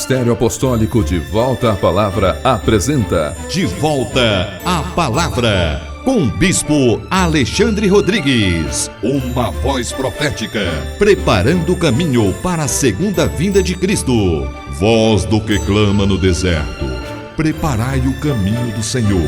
Ministério Apostólico De Volta à Palavra apresenta De Volta à Palavra, com o Bispo Alexandre Rodrigues. Uma voz profética, preparando o caminho para a segunda vinda de Cristo. Voz do que clama no deserto, preparai o caminho do Senhor.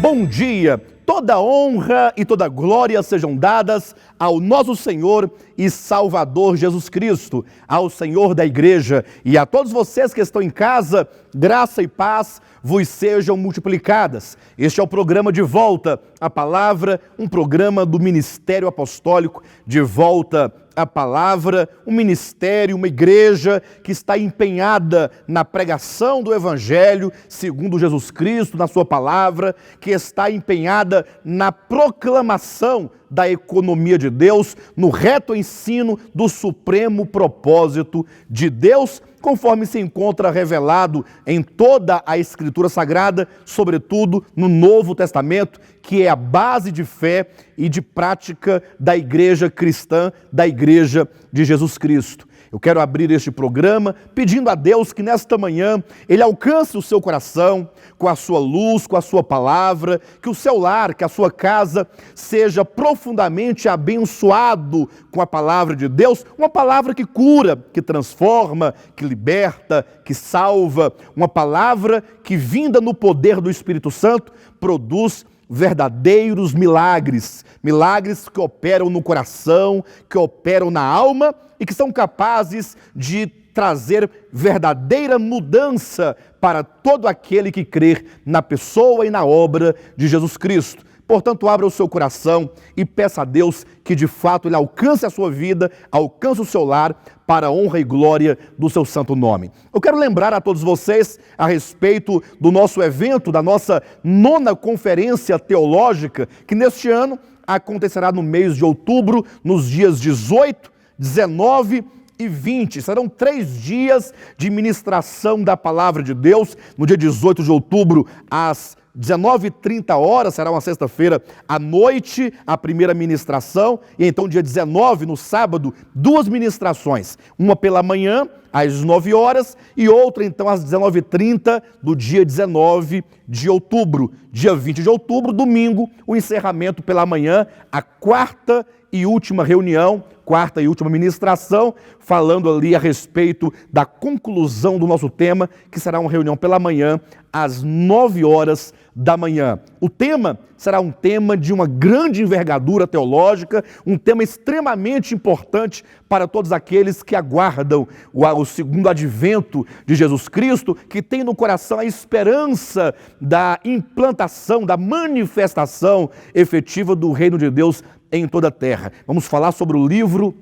Bom dia! Toda honra e toda glória sejam dadas ao nosso Senhor e Salvador Jesus Cristo, ao Senhor da Igreja e a todos vocês que estão em casa, graça e paz vos sejam multiplicadas. Este é o programa De Volta à Palavra, um programa do Ministério Apostólico De Volta à Palavra, um ministério, uma igreja que está empenhada na pregação do Evangelho, segundo Jesus Cristo, na sua palavra, que está empenhada na proclamação da economia de Deus, no reto ensino do supremo propósito de Deus, conforme se encontra revelado em toda a Escritura Sagrada, sobretudo no Novo Testamento, que é a base de fé e de prática da igreja cristã, da igreja de Jesus Cristo. Eu quero abrir este programa pedindo a Deus que nesta manhã Ele alcance o seu coração com a sua luz, com a sua palavra, que o seu lar, que a sua casa seja profundamente abençoado com a palavra de Deus, uma palavra que cura, que transforma, que liberta, que salva, uma palavra que, vinda no poder do Espírito Santo, produz verdadeiros milagres, milagres que operam no coração, que operam na alma e que são capazes de trazer verdadeira mudança para todo aquele que crer na pessoa e na obra de Jesus Cristo. Portanto, abra o seu coração e peça a Deus que de fato Ele alcance a sua vida, alcance o seu lar para a honra e glória do seu santo nome. Eu quero lembrar a todos vocês a respeito do nosso evento, da nossa 9ª Conferência Teológica, que neste ano acontecerá no mês de outubro, nos dias 18, 19 e 20. Serão 3 dias de ministração da Palavra de Deus. No dia 18 de outubro, às 19h30, será uma sexta-feira à noite, a primeira ministração, e então dia 19, no sábado, 2 ministrações, uma pela manhã, às 9 horas, e outra então às 19h30, do dia 19 de outubro. Dia 20 de outubro, domingo, o encerramento pela manhã, a 4ª e última reunião, 4ª e última ministração, falando ali a respeito da conclusão do nosso tema, que será uma reunião pela manhã, às 9 horas da manhã. O tema será um tema de uma grande envergadura teológica, um tema extremamente importante para todos aqueles que aguardam o segundo advento de Jesus Cristo, que tem no coração a esperança da implantação, da manifestação efetiva do reino de Deus em toda a terra. Vamos falar sobre o livro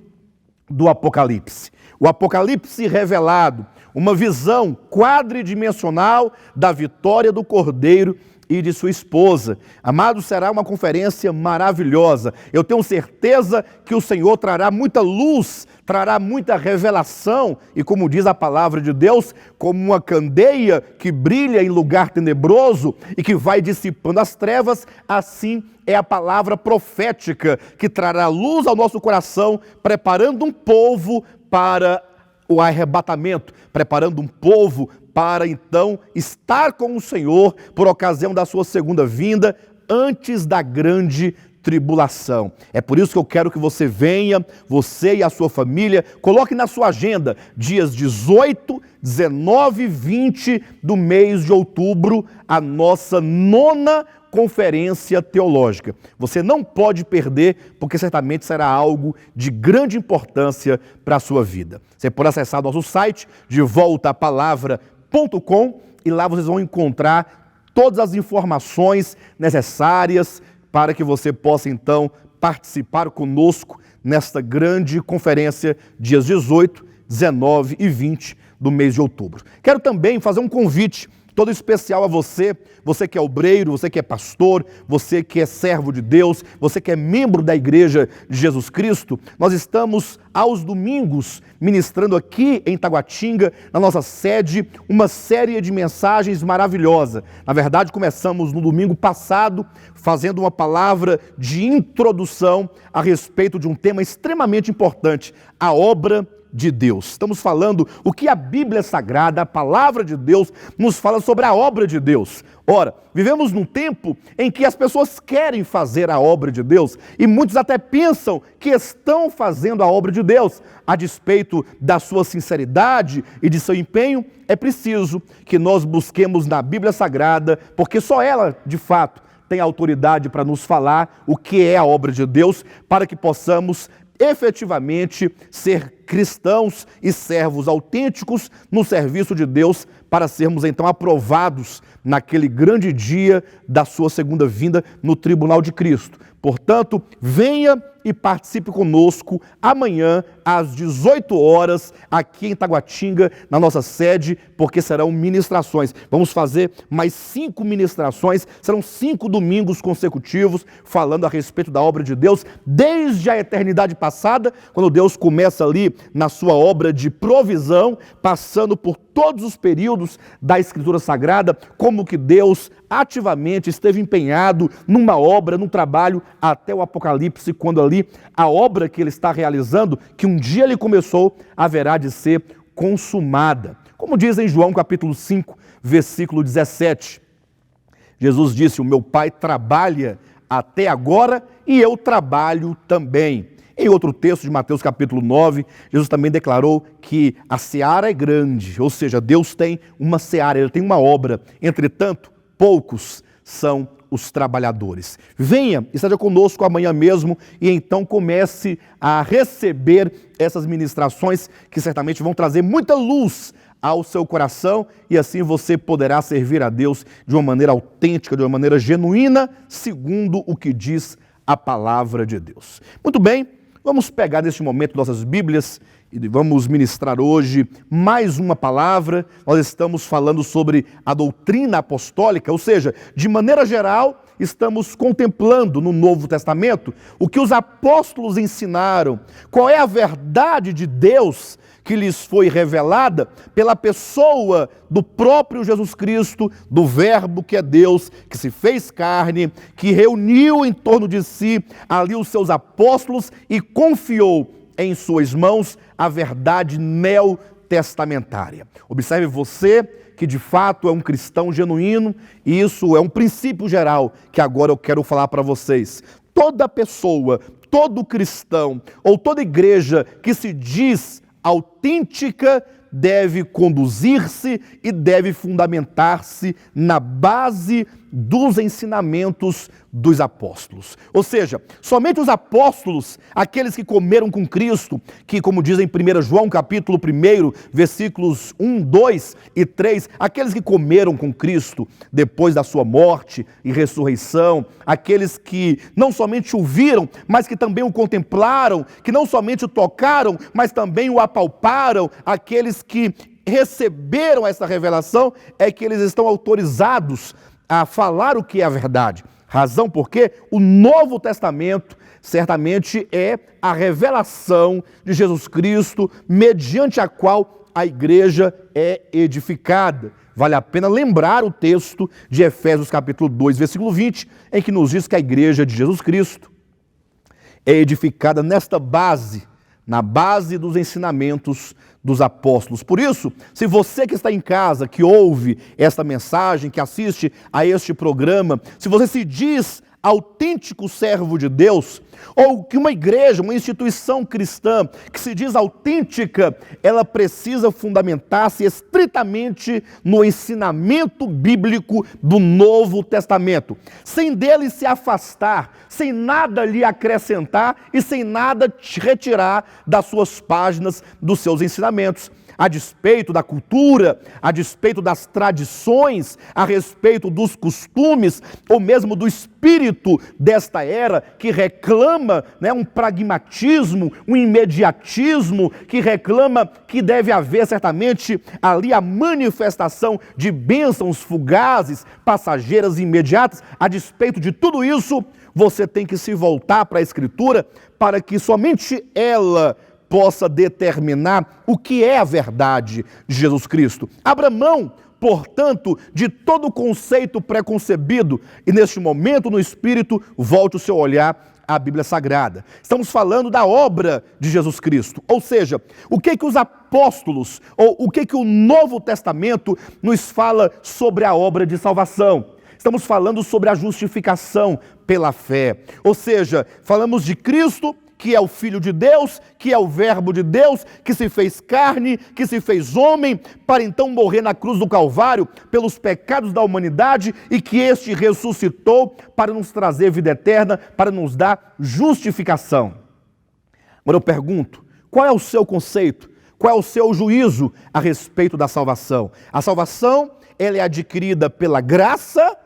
do Apocalipse. O Apocalipse revelado, uma visão quadridimensional da vitória do Cordeiro e de sua esposa. Amados, será uma conferência maravilhosa. Eu tenho certeza que o Senhor trará muita luz, trará muita revelação e, como diz a palavra de Deus, como uma candeia que brilha em lugar tenebroso e que vai dissipando as trevas, assim é a palavra profética que trará luz ao nosso coração, preparando um povo para o arrebatamento, preparando um povo para então estar com o Senhor por ocasião da sua segunda vinda, antes da grande tribulação. É por isso que eu quero que você venha, você e a sua família, coloque na sua agenda dias 18, 19 e 20 do mês de outubro, a nossa 9ª Conferência Teológica. Você não pode perder, porque certamente será algo de grande importância para a sua vida. Você pode acessar nosso site, devoltapalavra.com, e lá vocês vão encontrar todas as informações necessárias para que você possa então participar conosco nesta grande conferência, dias 18, 19 e 20 do mês de outubro. Quero também fazer um convite todo especial a você, você que é obreiro, você que é pastor, você que é servo de Deus, você que é membro da Igreja de Jesus Cristo. Nós estamos aos domingos ministrando aqui em Taguatinga, na nossa sede, uma série de mensagens maravilhosa. Na verdade, começamos no domingo passado, fazendo uma palavra de introdução a respeito de um tema extremamente importante, a obra de Deus. Estamos falando o que a Bíblia Sagrada, a palavra de Deus, nos fala sobre a obra de Deus. Ora, vivemos num tempo em que as pessoas querem fazer a obra de Deus e muitos até pensam que estão fazendo a obra de Deus. A despeito da sua sinceridade e de seu empenho, é preciso que nós busquemos na Bíblia Sagrada, porque só ela, de fato, tem autoridade para nos falar o que é a obra de Deus, para que possamos efetivamente ser cristãos e servos autênticos no serviço de Deus, para sermos então aprovados naquele grande dia da sua segunda vinda no tribunal de Cristo. Portanto, venha e participe conosco amanhã às 18 horas aqui em Taguatinga, na nossa sede, porque serão ministrações. Vamos fazer mais 5 ministrações, serão 5 domingos consecutivos falando a respeito da obra de Deus, desde a eternidade passada, quando Deus começa ali na sua obra de provisão, passando por todos os períodos da Escritura Sagrada, como que Deus ativamente esteve empenhado numa obra, num trabalho, até o Apocalipse, quando ali a obra que ele está realizando, que um dia ele começou, haverá de ser consumada. Como diz em João capítulo 5, versículo 17, Jesus disse: o meu Pai trabalha até agora e eu trabalho também. Em outro texto de Mateus capítulo 9, Jesus também declarou que a seara é grande, ou seja, Deus tem uma seara, Ele tem uma obra. Entretanto, poucos são os trabalhadores. Venha, esteja conosco amanhã mesmo e então comece a receber essas ministrações que certamente vão trazer muita luz ao seu coração e assim você poderá servir a Deus de uma maneira autêntica, de uma maneira genuína, segundo o que diz a palavra de Deus. Muito bem. Vamos pegar neste momento nossas Bíblias e vamos ministrar hoje mais uma palavra. Nós estamos falando sobre a doutrina apostólica, ou seja, de maneira geral, estamos contemplando no Novo Testamento o que os apóstolos ensinaram, qual é a verdade de Deus que lhes foi revelada pela pessoa do próprio Jesus Cristo, do Verbo que é Deus, que se fez carne, que reuniu em torno de si ali os seus apóstolos e confiou em suas mãos a verdade neotestamentária. Observe você que de fato é um cristão genuíno e isso é um princípio geral que agora eu quero falar para vocês. Toda pessoa, todo cristão ou toda igreja que se diz autêntica deve conduzir-se e deve fundamentar-se na base dos ensinamentos dos apóstolos. Ou seja, somente os apóstolos, aqueles que comeram com Cristo, que como diz em 1 João capítulo 1, versículos 1, 2 e 3, aqueles que comeram com Cristo depois da sua morte e ressurreição, aqueles que não somente o viram, mas que também o contemplaram, que não somente o tocaram, mas também o apalparam, aqueles que receberam essa revelação, é que eles estão autorizados a falar o que é a verdade. Razão porque o Novo Testamento certamente é a revelação de Jesus Cristo, mediante a qual a igreja é edificada. Vale a pena lembrar o texto de Efésios capítulo 2, versículo 20, em que nos diz que a igreja de Jesus Cristo é edificada nesta base, na base dos ensinamentos dos apóstolos. Por isso, se você que está em casa, que ouve esta mensagem, que assiste a este programa, se você se diz autêntico servo de Deus, ou que uma igreja, uma instituição cristã que se diz autêntica, ela precisa fundamentar-se estritamente no ensinamento bíblico do Novo Testamento, sem dele se afastar, sem nada lhe acrescentar e sem nada retirar das suas páginas, dos seus ensinamentos. A despeito da cultura, a despeito das tradições, a respeito dos costumes, ou mesmo do espírito desta era que reclama um pragmatismo, um imediatismo, que reclama que deve haver certamente ali a manifestação de bênçãos fugazes, passageiras e imediatas. A despeito de tudo isso, você tem que se voltar para a Escritura para que somente ela possa determinar o que é a verdade de Jesus Cristo. Abra mão, portanto, de todo conceito preconcebido e, neste momento, no Espírito, volte o seu olhar à Bíblia Sagrada. Estamos falando da obra de Jesus Cristo, ou seja, o que os apóstolos, ou o que o Novo Testamento nos fala sobre a obra de salvação. Estamos falando sobre a justificação pela fé, ou seja, falamos de Cristo, que é o Filho de Deus, que é o Verbo de Deus, que se fez carne, que se fez homem, para então morrer na cruz do Calvário pelos pecados da humanidade e que este ressuscitou para nos trazer vida eterna, para nos dar justificação. Agora eu pergunto, qual é o seu conceito? Qual é o seu juízo a respeito da salvação? A salvação, ela é adquirida pela graça,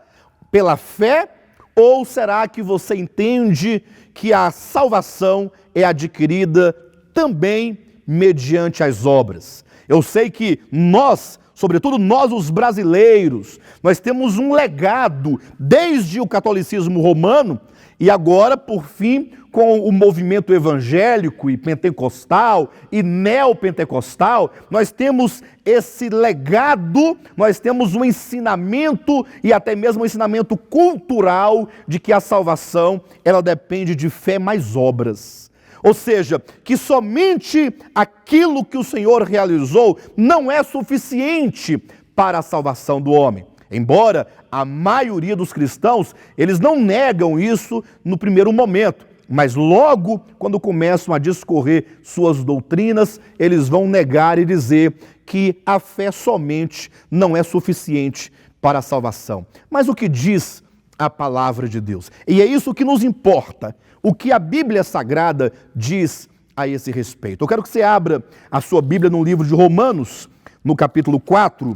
pela fé, ou será que você entende que a salvação é adquirida também mediante as obras? Eu sei que nós, sobretudo nós os brasileiros, nós temos um legado desde o catolicismo romano e agora, por fim, com o movimento evangélico e pentecostal e neopentecostal, nós temos esse legado, nós temos um ensinamento e até mesmo um ensinamento cultural de que a salvação, ela depende de fé mais obras. Ou seja, que somente aquilo que o Senhor realizou não é suficiente para a salvação do homem. Embora a maioria dos cristãos, eles não negam isso no primeiro momento, mas logo quando começam a discorrer suas doutrinas, eles vão negar e dizer que a fé somente não é suficiente para a salvação. Mas o que diz a palavra de Deus? E é isso que nos importa, o que a Bíblia Sagrada diz a esse respeito. Eu quero que você abra a sua Bíblia no livro de Romanos, no capítulo 4,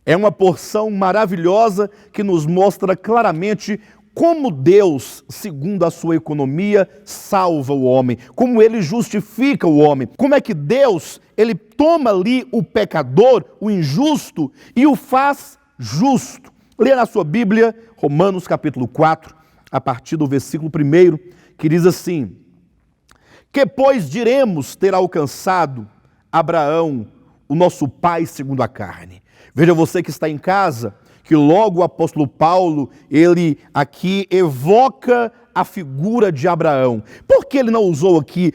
é uma porção maravilhosa que nos mostra claramente como Deus, segundo a sua economia, salva o homem, como ele justifica o homem, como é que Deus, ele toma ali o pecador, o injusto, e o faz justo. Leia na sua Bíblia, Romanos capítulo 4, a partir do versículo 1, que diz assim: que pois diremos ter alcançado Abraão, o nosso pai segundo a carne? Veja você que está em casa, que logo o apóstolo Paulo, ele aqui evoca a figura de Abraão. Por que ele não usou aqui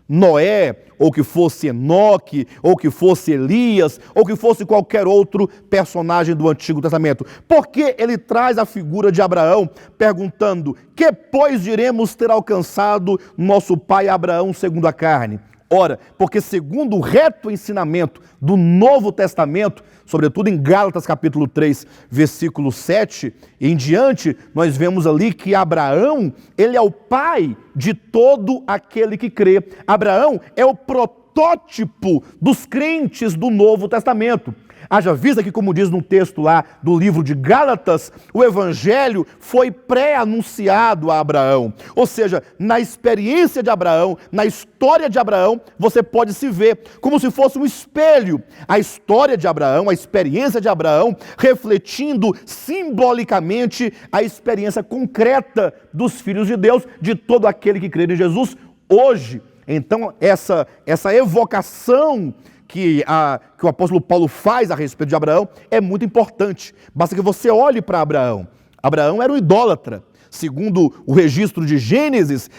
Noé, ou que fosse Enoque, ou que fosse Elias, ou que fosse qualquer outro personagem do Antigo Testamento? Por que ele traz a figura de Abraão, perguntando, que pois diremos ter alcançado nosso pai Abraão segundo a carne? Ora, porque segundo o reto ensinamento do Novo Testamento, sobretudo em Gálatas capítulo 3, versículo 7 em diante, nós vemos ali que Abraão, ele é o pai de todo aquele que crê. Abraão é o protótipo dos crentes do Novo Testamento. Haja vista que, como diz no texto lá do livro de Gálatas, o evangelho foi pré-anunciado a Abraão. Ou seja, na experiência de Abraão, na história de Abraão, você pode se ver como se fosse um espelho. A história de Abraão, a experiência de Abraão, refletindo simbolicamente a experiência concreta dos filhos de Deus, de todo aquele que crê em Jesus hoje. Então, essa evocação que o apóstolo Paulo faz a respeito de Abraão é muito importante. Basta que você olhe para Abraão. Abraão era um idólatra. Segundo o registro de Gênesis,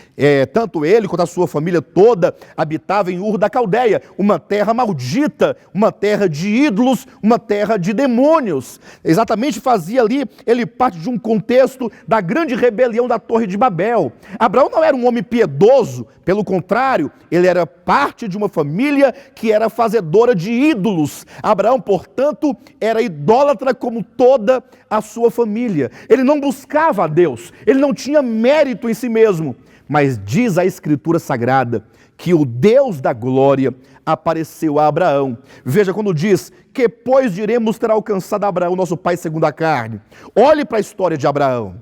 tanto ele quanto a sua família toda habitavam em Ur da Caldeia, uma terra maldita, uma terra de ídolos, uma terra de demônios. Exatamente fazia ali, ele parte de um contexto da grande rebelião da Torre de Babel. Abraão não era um homem piedoso, pelo contrário, ele era parte de uma família que era fazedora de ídolos. Abraão, portanto, era idólatra como toda a sua família. Ele não buscava a Deus, ele não tinha mérito em si mesmo, mas diz a Escritura Sagrada que o Deus da glória apareceu a Abraão. Veja quando diz, que pois diremos ter alcançado Abraão, nosso pai segundo a carne. Olhe para a história de Abraão.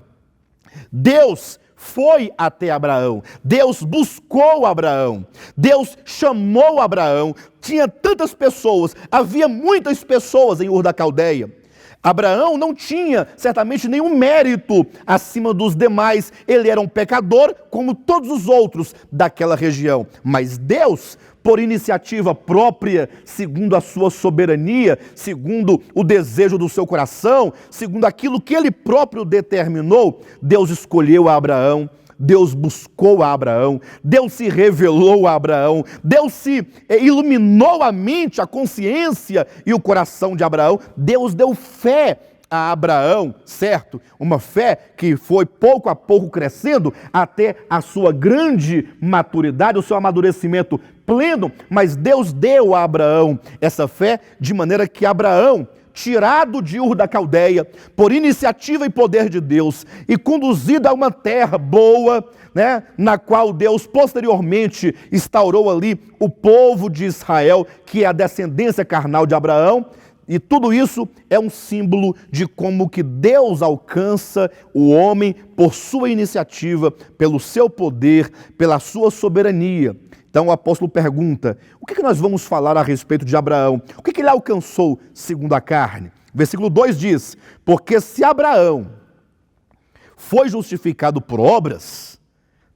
Deus foi até Abraão, Deus buscou Abraão, Deus chamou Abraão. Tinha tantas pessoas, havia muitas pessoas em Ur da Caldeia. Abraão não tinha certamente nenhum mérito acima dos demais. Ele era um pecador como todos os outros daquela região. Mas Deus, por iniciativa própria, segundo a sua soberania, segundo o desejo do seu coração, segundo aquilo que ele próprio determinou, Deus escolheu a Abraão. Deus buscou a Abraão, Deus se revelou a Abraão, Deus se iluminou a mente, a consciência e o coração de Abraão. Deus deu fé a Abraão, certo? Uma fé que foi pouco a pouco crescendo até a sua grande maturidade, o seu amadurecimento pleno, mas Deus deu a Abraão essa fé de maneira que Abraão, tirado de Ur da Caldeia, por iniciativa e poder de Deus, e conduzido a uma terra boa, né, na qual Deus posteriormente instaurou ali o povo de Israel, que é a descendência carnal de Abraão, e tudo isso é um símbolo de como que Deus alcança o homem por sua iniciativa, pelo seu poder, pela sua soberania. Então o apóstolo pergunta, o que nós vamos falar a respeito de Abraão? O que ele alcançou segundo a carne? Versículo 2 diz, porque se Abraão foi justificado por obras,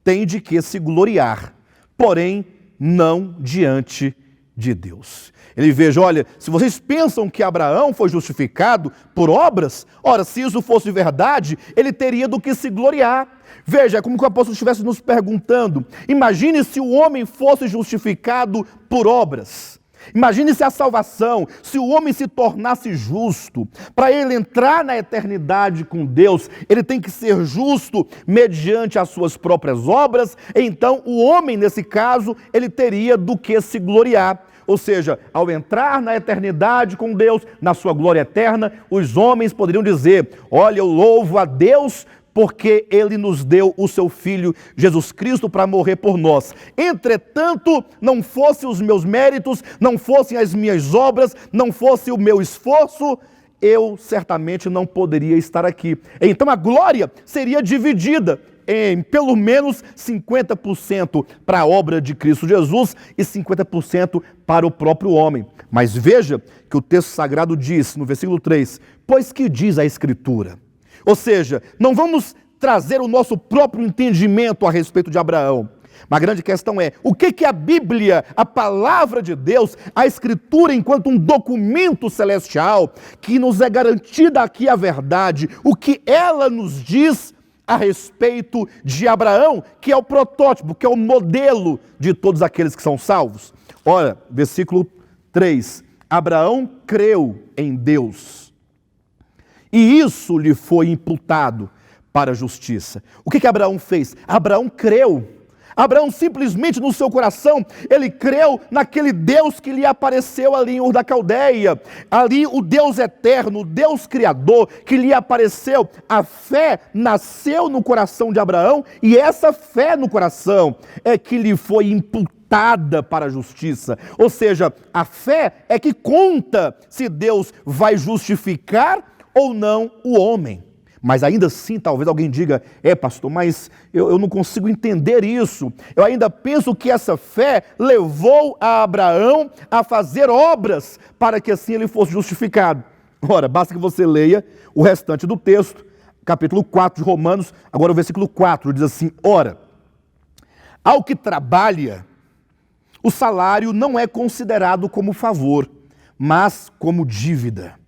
tem de que se gloriar, porém não diante de Deus. Ele veja, olha, se vocês pensam que Abraão foi justificado por obras, ora, se isso fosse verdade, ele teria do que se gloriar. Veja, é como que o apóstolo estivesse nos perguntando, imagine se o homem fosse justificado por obras. Imagine se a salvação, se o homem se tornasse justo, para ele entrar na eternidade com Deus, ele tem que ser justo mediante as suas próprias obras, então o homem, nesse caso, ele teria do que se gloriar. Ou seja, ao entrar na eternidade com Deus, na sua glória eterna, os homens poderiam dizer, olha, eu louvo a Deus porque Ele nos deu o seu Filho Jesus Cristo para morrer por nós. Entretanto, não fossem os meus méritos, não fossem as minhas obras, não fosse o meu esforço, eu certamente não poderia estar aqui. Então a glória seria dividida em pelo menos 50% para a obra de Cristo Jesus e 50% para o próprio homem. Mas veja que o texto sagrado diz, no versículo 3, pois que diz a Escritura? Ou seja, não vamos trazer o nosso próprio entendimento a respeito de Abraão. Uma grande questão é, o que a Bíblia, a palavra de Deus, a Escritura enquanto um documento celestial, que nos é garantida aqui a verdade, o que ela nos diz a respeito de Abraão, que é o protótipo, que é o modelo de todos aqueles que são salvos. Olha, versículo 3, Abraão creu em Deus, e isso lhe foi imputado para a justiça. O que Abraão fez? Abraão creu. Abraão simplesmente no seu coração, ele creu naquele Deus que lhe apareceu ali em Ur da Caldeia. Ali o Deus eterno, o Deus criador que lhe apareceu. A fé nasceu no coração de Abraão e essa fé no coração é que lhe foi imputada para a justiça. Ou seja, a fé é que conta se Deus vai justificar ou não o homem. Mas ainda assim, talvez alguém diga, pastor, mas eu não consigo entender isso. Eu ainda penso que essa fé levou a Abraão a fazer obras para que assim ele fosse justificado. Ora, basta que você leia o restante do texto, capítulo 4 de Romanos, agora o versículo 4, diz assim, ora, ao que trabalha, o salário não é considerado como favor, mas como dívida.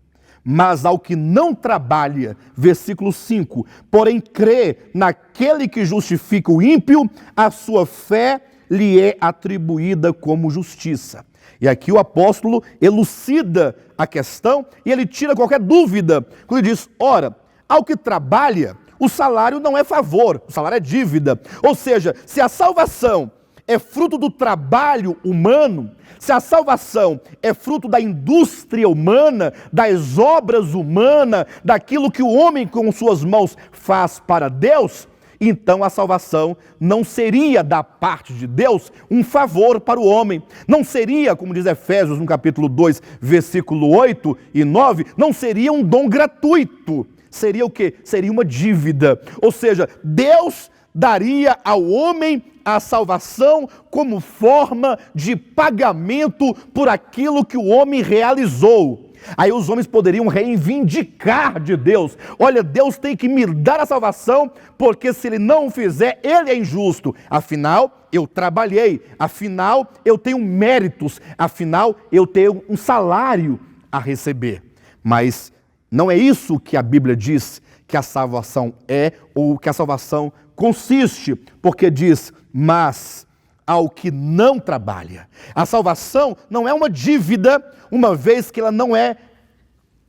Mas ao que não trabalha, versículo 5, porém crê naquele que justifica o ímpio, a sua fé lhe é atribuída como justiça. E aqui o apóstolo elucida a questão e ele tira qualquer dúvida, quando ele diz, ora, ao que trabalha, o salário não é favor, o salário é dívida. Ou seja, se a salvação é fruto do trabalho humano, se a salvação é fruto da indústria humana, das obras humanas, daquilo que o homem com suas mãos faz para Deus, então a salvação não seria da parte de Deus um favor para o homem. Não seria, como diz Efésios no capítulo 2, versículo 8 e 9, não seria um dom gratuito. Seria o quê? Seria uma dívida. Ou seja, Deus daria ao homem a salvação como forma de pagamento por aquilo que o homem realizou. Aí os homens poderiam reivindicar de Deus: olha, Deus tem que me dar a salvação, porque se Ele não o fizer, Ele é injusto. Afinal, eu trabalhei, afinal, eu tenho méritos, afinal, eu tenho um salário a receber. Mas não é isso que a Bíblia diz que a salvação é, ou que a salvação consiste, porque diz: mas ao que não trabalha. A salvação não é uma dívida, uma vez que ela não é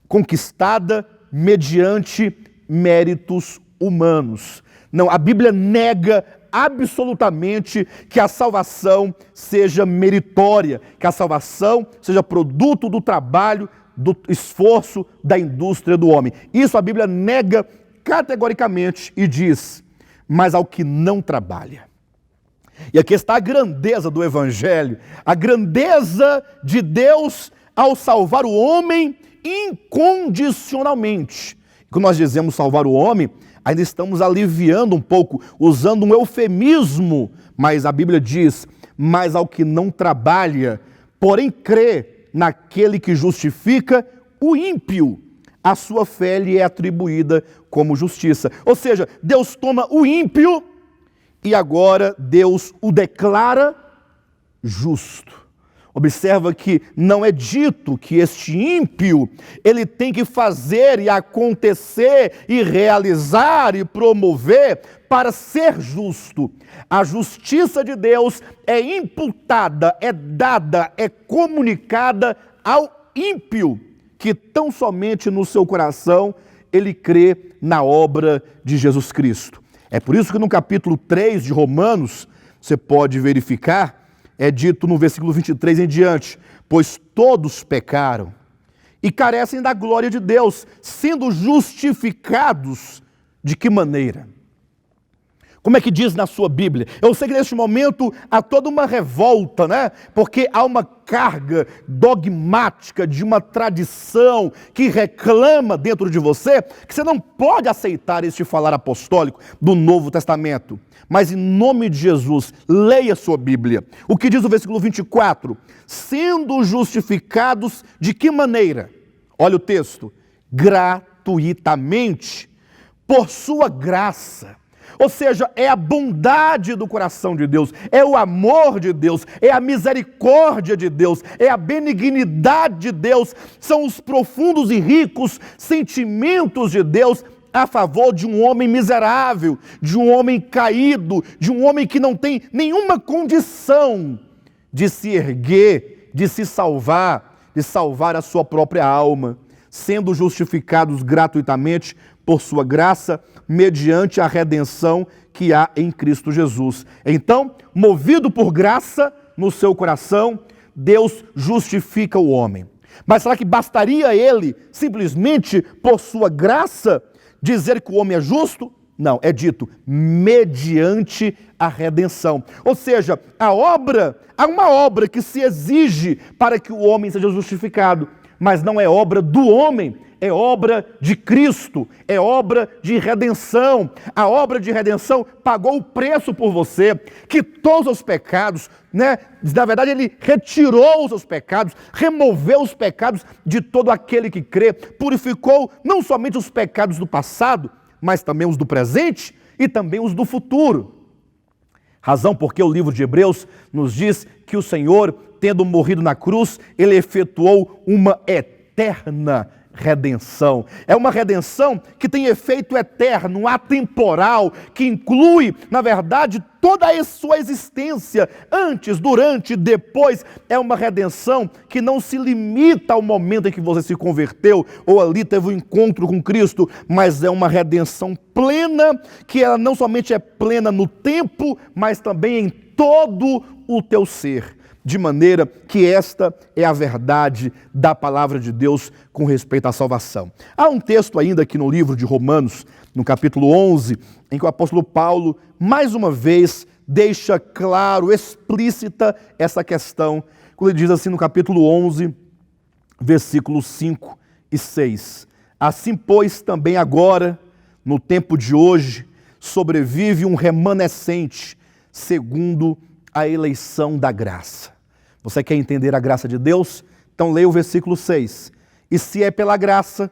conquistada mediante méritos humanos. Não, a Bíblia nega absolutamente que a salvação seja meritória, que a salvação seja produto do trabalho, do esforço da indústria do homem. Isso a Bíblia nega categoricamente e diz: mas ao que não trabalha. E aqui está a grandeza do Evangelho, a grandeza de Deus ao salvar o homem incondicionalmente. Quando nós dizemos salvar o homem, ainda estamos aliviando um pouco, usando um eufemismo, mas a Bíblia diz: mas ao que não trabalha, porém crê naquele que justifica o ímpio, a sua fé lhe é atribuída como justiça. Ou seja, Deus toma o ímpio e agora Deus o declara justo. Observa que não é dito que este ímpio, ele tem que fazer e acontecer e realizar e promover para ser justo. A justiça de Deus é imputada, é dada, é comunicada ao ímpio, que tão somente no seu coração ele crê na obra de Jesus Cristo. É por isso que no capítulo 3 de Romanos, você pode verificar, é dito no versículo 23 em diante: pois todos pecaram e carecem da glória de Deus, sendo justificados de que maneira? Como é que diz na sua Bíblia? Eu sei que neste momento há toda uma revolta, né? Porque há uma carga dogmática de uma tradição que reclama dentro de você que você não pode aceitar este falar apostólico do Novo Testamento. Mas em nome de Jesus, leia a sua Bíblia. O que diz o versículo 24? Sendo justificados de que maneira? Olha o texto: gratuitamente, por sua graça. Ou seja, é a bondade do coração de Deus, é o amor de Deus, é a misericórdia de Deus, é a benignidade de Deus, são os profundos e ricos sentimentos de Deus a favor de um homem miserável, de um homem caído, de um homem que não tem nenhuma condição de se erguer, de se salvar, de salvar a sua própria alma, sendo justificados gratuitamente por sua graça, mediante a redenção que há em Cristo Jesus. Então, movido por graça no seu coração, Deus justifica o homem. Mas será que bastaria ele, simplesmente por sua graça, dizer que o homem é justo? Não, é dito mediante a redenção. Ou seja, há uma obra que se exige para que o homem seja justificado, mas não é obra do homem, é obra de Cristo, é obra de redenção. A obra de redenção pagou o preço por você, quitou os seus pecados, né? Na verdade, ele retirou os seus pecados, removeu os pecados de todo aquele que crê, purificou não somente os pecados do passado, mas também os do presente e também os do futuro. Razão porque o livro de Hebreus nos diz que o Senhor, tendo morrido na cruz, ele efetuou uma eterna redenção. É uma redenção que tem efeito eterno, atemporal, que inclui, na verdade, toda a sua existência, antes, durante, depois. É uma redenção que não se limita ao momento em que você se converteu ou ali teve um encontro com Cristo, mas é uma redenção plena, que ela não somente é plena no tempo, mas também em todo o teu ser. De maneira que esta é a verdade da palavra de Deus com respeito à salvação. Há um texto ainda aqui no livro de Romanos, no capítulo 11, em que o apóstolo Paulo, mais uma vez, deixa claro, explícita essa questão, quando ele diz assim no capítulo 11, versículos 5 e 6. Assim, pois, também agora, no tempo de hoje, sobrevive um remanescente, segundo a eleição da graça. Você quer entender a graça de Deus? Então leia o versículo 6. E se é pela graça,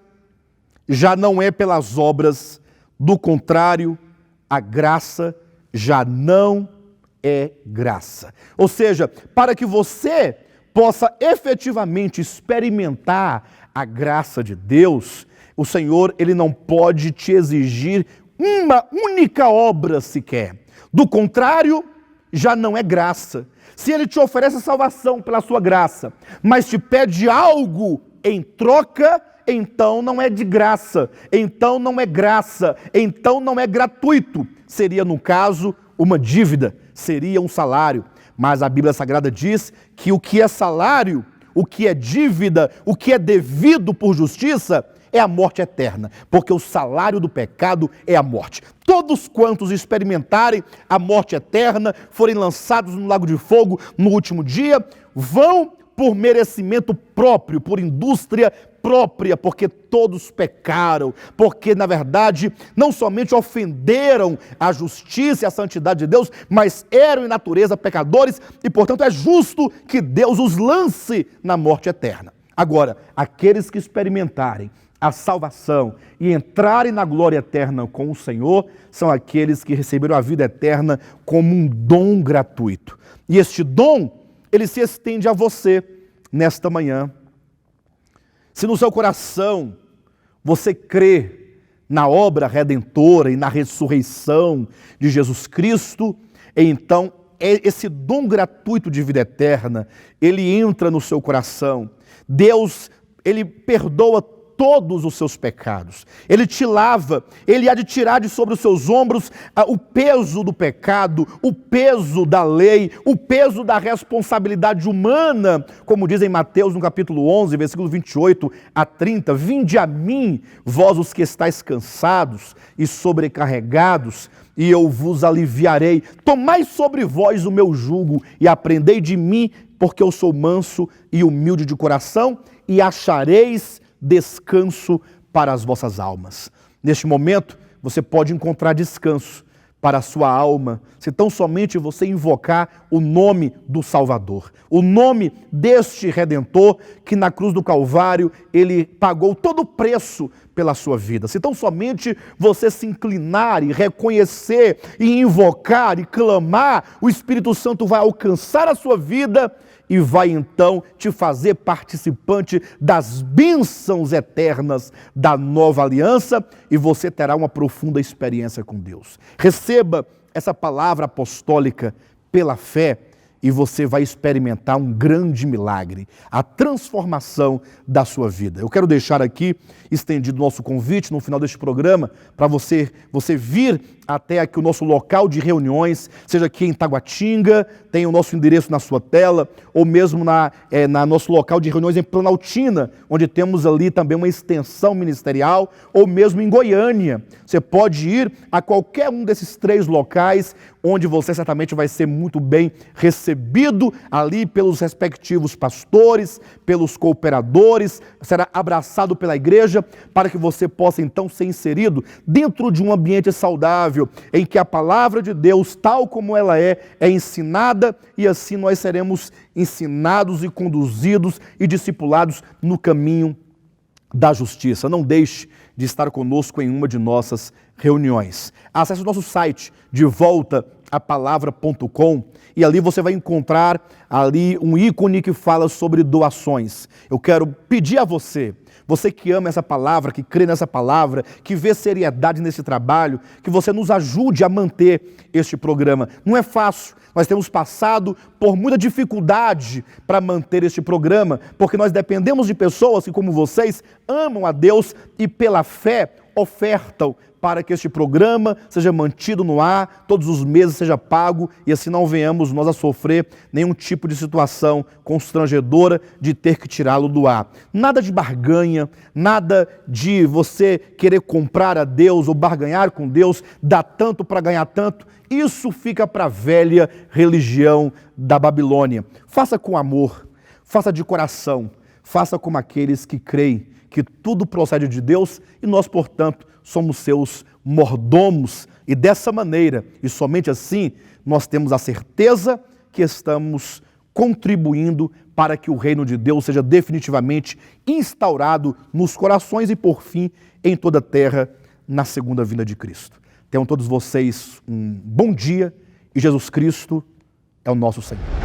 já não é pelas obras. Do contrário, a graça já não é graça. Ou seja, para que você possa efetivamente experimentar a graça de Deus, o Senhor, Ele não pode te exigir uma única obra sequer. Do contrário, já não é graça. Se Ele te oferece a salvação pela sua graça, mas te pede algo em troca, então não é de graça, então não é graça, então não é gratuito. Seria, no caso, uma dívida, seria um salário. Mas a Bíblia Sagrada diz que o que é salário, o que é dívida, o que é devido por justiça, é a morte eterna, porque o salário do pecado é a morte. Todos quantos experimentarem a morte eterna, forem lançados no lago de fogo no último dia, vão por merecimento próprio, por indústria própria, porque todos pecaram, porque na verdade não somente ofenderam a justiça e a santidade de Deus, mas eram em natureza pecadores e portanto é justo que Deus os lance na morte eterna. Agora, aqueles que experimentarem a salvação e entrarem na glória eterna com o Senhor, são aqueles que receberam a vida eterna como um dom gratuito. E este dom, ele se estende a você nesta manhã. Se no seu coração você crê na obra redentora e na ressurreição de Jesus Cristo, então esse dom gratuito de vida eterna, ele entra no seu coração. Deus, ele perdoa todos os seus pecados. Ele te lava, ele há de tirar de sobre os seus ombros o peso do pecado, o peso da lei, o peso da responsabilidade humana, como diz em Mateus no capítulo 11, versículo 28 a 30, vinde a mim, vós os que estáis cansados e sobrecarregados, e eu vos aliviarei. Tomai sobre vós o meu jugo e aprendei de mim, porque eu sou manso e humilde de coração, e achareis descanso para as vossas almas. Neste momento, você pode encontrar descanso para a sua alma, se tão somente você invocar o nome do Salvador, o nome deste Redentor, que na cruz do Calvário, ele pagou todo o preço pela sua vida. Se tão somente você se inclinar e reconhecer e invocar e clamar, o Espírito Santo vai alcançar a sua vida e vai então te fazer participante das bênçãos eternas da nova aliança e você terá uma profunda experiência com Deus. Receba essa palavra apostólica pela fé e você vai experimentar um grande milagre, a transformação da sua vida. Eu quero deixar aqui estendido o nosso convite no final deste programa para você vir até aqui o nosso local de reuniões, seja aqui em Taguatinga, tem o nosso endereço na sua tela, ou mesmo na nosso local de reuniões em Planaltina, onde temos ali também uma extensão ministerial, ou mesmo em Goiânia. Você pode ir a qualquer um desses 3 locais, onde você certamente vai ser muito bem recebido ali pelos respectivos pastores, pelos cooperadores, será abraçado pela igreja, para que você possa então ser inserido dentro de um ambiente saudável, em que a palavra de Deus, tal como ela é ensinada, e assim nós seremos ensinados e conduzidos e discipulados no caminho da justiça. Não deixe de estar conosco em uma de nossas reuniões. Acesse o nosso site, devoltaapalavra.com, e ali você vai encontrar ali um ícone que fala sobre doações. Eu quero pedir a você que ama essa palavra, que crê nessa palavra, que vê seriedade nesse trabalho, que você nos ajude a manter este programa. Não é fácil, nós temos passado por muita dificuldade para manter este programa, porque nós dependemos de pessoas que, como vocês, amam a Deus e pela fé ofertam para que este programa seja mantido no ar, todos os meses seja pago e assim não venhamos nós a sofrer nenhum tipo de situação constrangedora de ter que tirá-lo do ar. Nada de barganha, nada de você querer comprar a Deus ou barganhar com Deus, dar tanto para ganhar tanto. Isso fica para a velha religião da Babilônia. Faça com amor, faça de coração, faça como aqueles que creem que tudo procede de Deus e nós, portanto, somos seus mordomos. E dessa maneira, e somente assim, nós temos a certeza que estamos contribuindo para que o reino de Deus seja definitivamente instaurado nos corações e, por fim, em toda a terra, na segunda vinda de Cristo. Tenham todos vocês um bom dia e Jesus Cristo é o nosso Senhor.